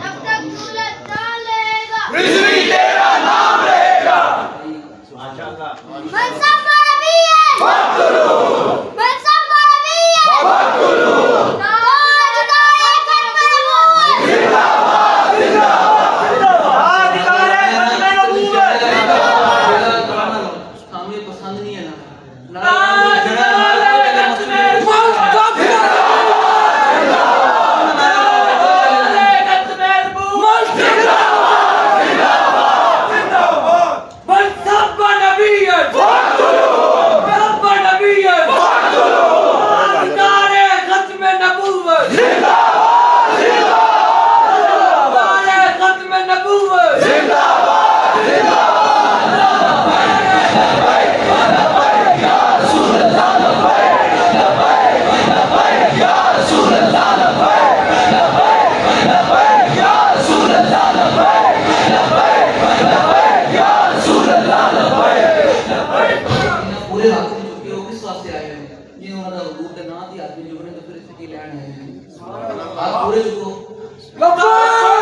जब तक दौलत ना लेगा रिजवी तेरा नाम रहेगा। मनसब मरबी है मनसब मरबी है ताजदार खत्म नबूवत जिंदाबाद जिंदाबाद हमें पसंद नहीं है ना पूरे रास्ते में चुके हो किस वास्ते आए हो ये हमारा रूट है ना थी आदमी जो बने तो फिर इसकी लैंड है आप पूरे चुको